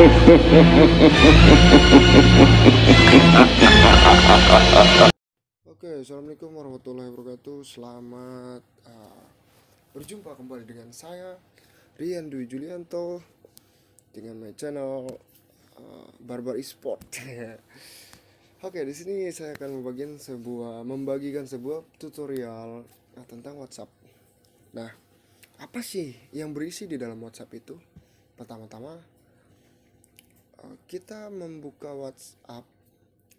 Oke, assalamualaikum warahmatullahi wabarakatuh. Selamat berjumpa kembali dengan saya Rian Dwi Julianto dengan my channel Barbar Esport. Oke, di sini saya akan membagikan sebuah tutorial tentang WhatsApp. Nah, apa sih yang berisi di dalam WhatsApp itu? Pertama-tama, kita membuka WhatsApp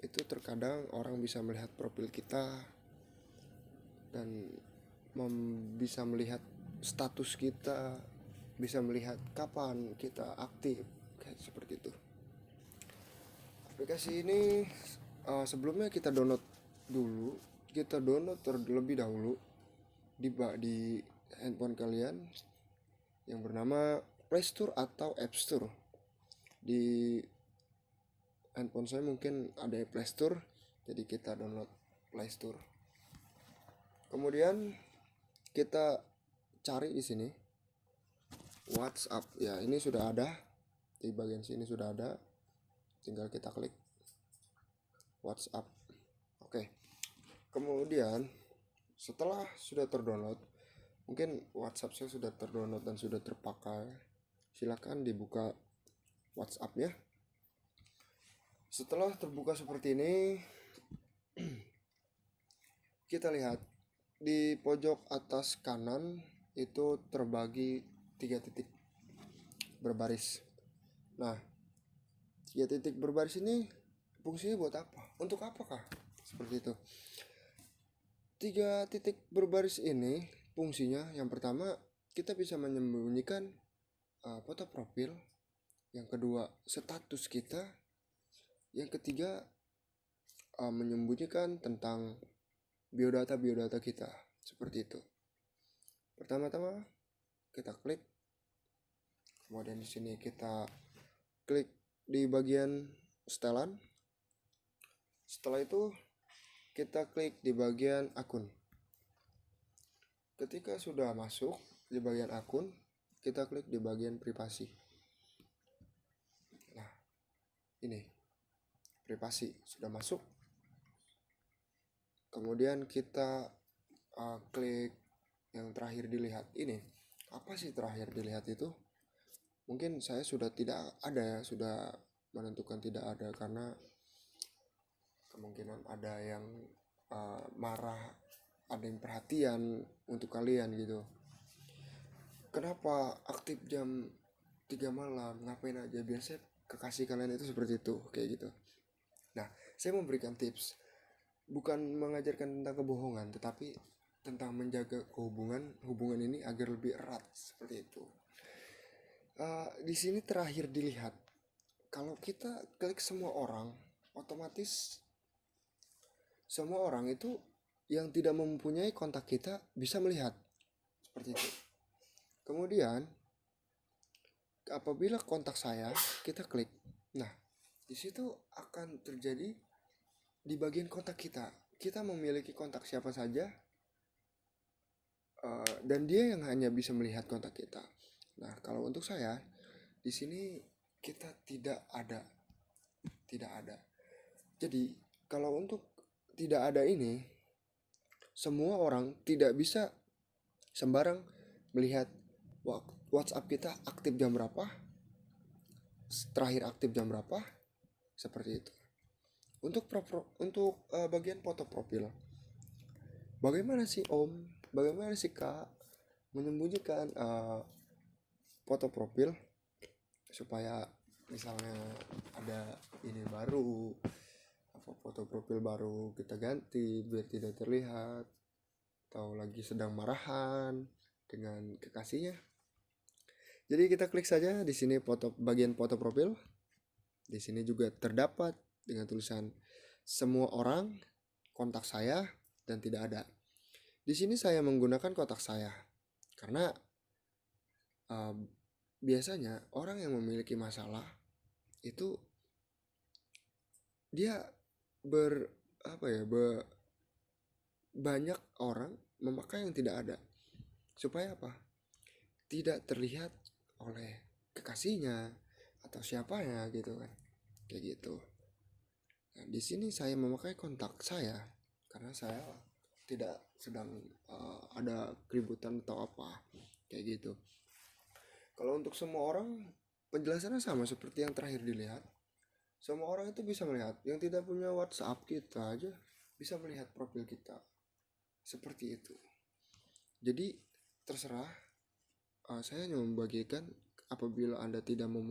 itu terkadang orang bisa melihat profil kita dan bisa melihat status kita, bisa melihat kapan kita aktif, kayak seperti itu. Aplikasi ini sebelumnya kita download terlebih dahulu di handphone kalian yang bernama Play Store atau App Store. Di handphone saya mungkin ada Play Store, jadi kita download Play Store. Kemudian kita cari di sini WhatsApp. Ya, ini sudah ada. Di bagian sini sudah ada. Tinggal kita klik WhatsApp. Oke. Kemudian setelah sudah terdownload, mungkin WhatsApp saya sudah terdownload dan sudah terpakai. Silakan dibuka WhatsApp-nya. Setelah terbuka seperti ini, kita lihat di pojok atas kanan itu terbagi 3 titik berbaris. Nah, 3 titik berbaris ini fungsinya buat apa? Untuk apakah? Seperti itu. 3 titik berbaris ini fungsinya, yang pertama kita bisa menyembunyikan foto profil, yang kedua status kita, yang ketiga menyembunyikan tentang biodata kita, seperti itu. Pertama-tama kita klik, kemudian di sini kita klik di bagian setelan. Setelah itu kita klik di bagian akun. Ketika sudah masuk di bagian akun, kita klik di bagian privasi. Nah, ini privasi sudah masuk. Kemudian kita klik yang terakhir dilihat. Ini apa sih terakhir dilihat itu? Mungkin saya sudah tidak ada ya, sudah menentukan tidak ada karena kemungkinan ada yang marah, ada yang perhatian untuk kalian gitu. Kenapa aktif jam 3 malam, ngapain aja? Biasanya kekasih kalian itu seperti itu, kayak gitu. Nah, saya memberikan tips, bukan mengajarkan tentang kebohongan, tetapi tentang menjaga hubungan ini agar lebih erat, seperti itu. Di sini terakhir dilihat, kalau kita klik semua orang, otomatis semua orang itu yang tidak mempunyai kontak kita bisa melihat, seperti itu. Kemudian apabila kontak saya kita klik, nah di situ akan terjadi di bagian kontak kita memiliki kontak siapa saja, dan dia yang hanya bisa melihat kontak kita. Nah, kalau untuk saya di sini kita tidak ada. Jadi kalau untuk tidak ada ini, semua orang tidak bisa sembarang melihat WhatsApp kita aktif jam berapa, terakhir aktif jam berapa, seperti itu. Untuk bagian foto profil, bagaimana sih Om, bagaimana sih Kak menyembunyikan foto profil supaya misalnya ada ini baru, foto profil baru kita ganti biar tidak terlihat, atau lagi sedang marahan dengan kekasihnya. Jadi kita klik saja di sini bagian foto profil. Di sini juga terdapat dengan tulisan semua orang, kontak saya, dan tidak ada. Di sini saya menggunakan kontak saya karena biasanya orang yang memiliki masalah itu dia banyak orang memakai yang tidak ada. Supaya apa? Tidak terlihat oleh kekasihnya atau siapanya gitu kan, kayak gitu. Nah, di sini saya memakai kontak saya karena saya tidak sedang ada keributan atau apa kayak gitu. Kalau untuk semua orang penjelasannya sama seperti yang terakhir dilihat. Semua orang itu bisa melihat. Yang tidak punya WhatsApp kita aja bisa melihat profil kita. Seperti itu. Jadi terserah. Saya hanya membagikan apabila Anda tidak mau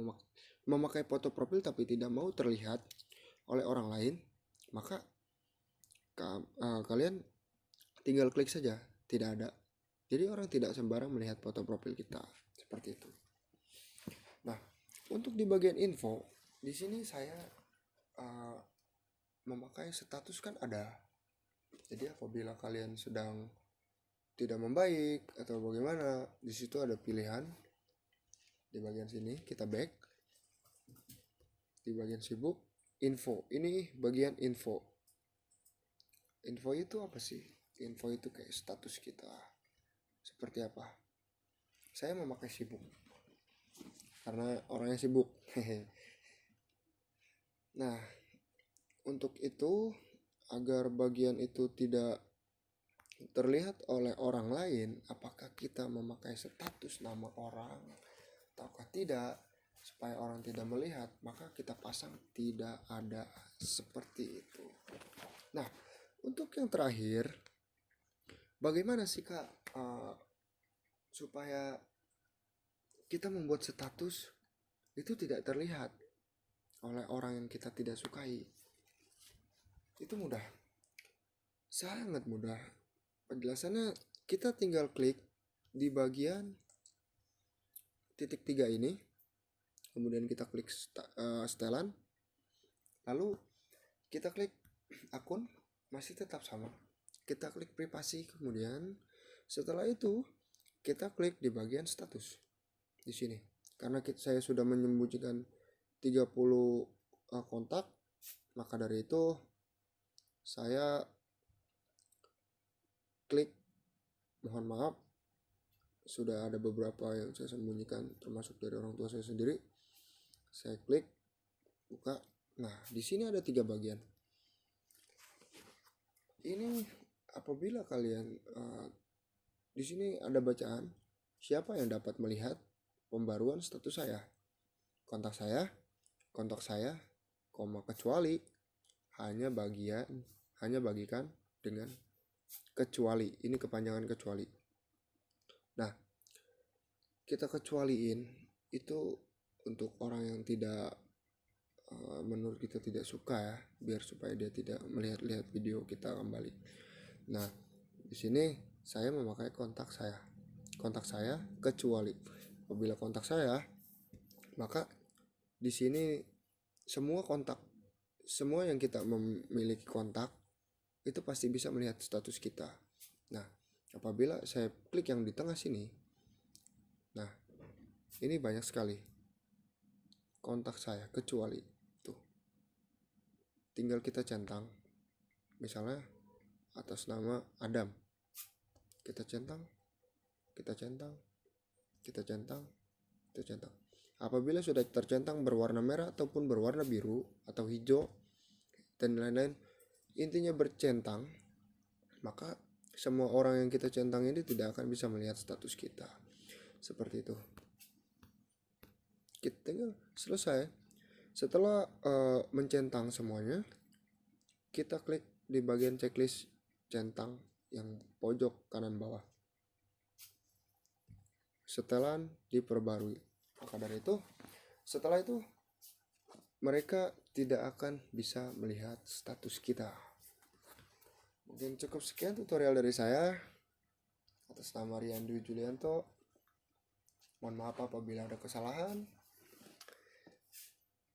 memakai foto profil tapi tidak mau terlihat oleh orang lain, maka kalian tinggal klik saja, tidak ada. Jadi orang tidak sembarang melihat foto profil kita. Seperti itu. Nah, untuk di bagian info, di sini saya memakai status kan ada. Jadi apabila kalian sedang tidak membaik atau bagaimana, di situ ada pilihan. Di bagian sini kita back. Di bagian sibuk, info. Ini bagian info. Info itu apa sih? Info itu kayak status kita. Seperti apa? Saya memakai sibuk. Karena orangnya sibuk. Nah, untuk itu agar bagian itu tidak terlihat oleh orang lain, apakah kita memakai status nama orang ataukah tidak, supaya orang tidak melihat, maka kita pasang tidak ada, seperti itu. Nah, untuk yang terakhir, bagaimana sih Kak supaya kita membuat status itu tidak terlihat oleh orang yang kita tidak sukai? Itu mudah, sangat mudah. Penjelasannya kita tinggal klik di bagian titik 3 ini, kemudian kita klik setelan, lalu kita klik akun, masih tetap sama, kita klik privasi, kemudian setelah itu kita klik di bagian status di sini. Karena saya sudah menyembunyikan 30 kontak, maka dari itu saya klik, mohon maaf sudah ada beberapa yang saya sembunyikan termasuk dari orang tua saya sendiri. Saya klik buka. Nah, di sini ada 3 bagian. Ini apabila kalian di sini ada bacaan, siapa yang dapat melihat pembaruan status saya, kontak saya, kecuali hanya bagikan dengan kecuali. Ini kepanjangan kecuali. Nah, kita kecualiin itu untuk orang yang tidak menurut kita tidak suka ya, biar supaya dia tidak melihat-lihat video kita kembali. Nah, di sini saya memakai kontak saya kecuali. Apabila kontak saya, maka di sini semua yang kita memiliki kontak itu pasti bisa melihat status kita. Nah, apabila saya klik yang di tengah sini, nah ini banyak sekali kontak saya kecuali. Tuh, tinggal kita centang, misalnya atas nama Adam, kita centang. Apabila sudah tercentang berwarna merah ataupun berwarna biru atau hijau dan lain-lain, intinya bercentang, maka semua orang yang kita centang ini tidak akan bisa melihat status kita. Seperti itu. Kita tinggal selesai. Setelah mencentang semuanya, kita klik di bagian checklist centang yang pojok kanan bawah. Setelan diperbarui. Maka dari itu, setelah itu mereka tidak akan bisa melihat status kita. Mungkin cukup sekian tutorial dari saya. Atas nama Rian Dwi Julianto, mohon maaf apabila ada kesalahan.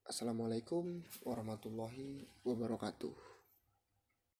Assalamualaikum warahmatullahi wabarakatuh.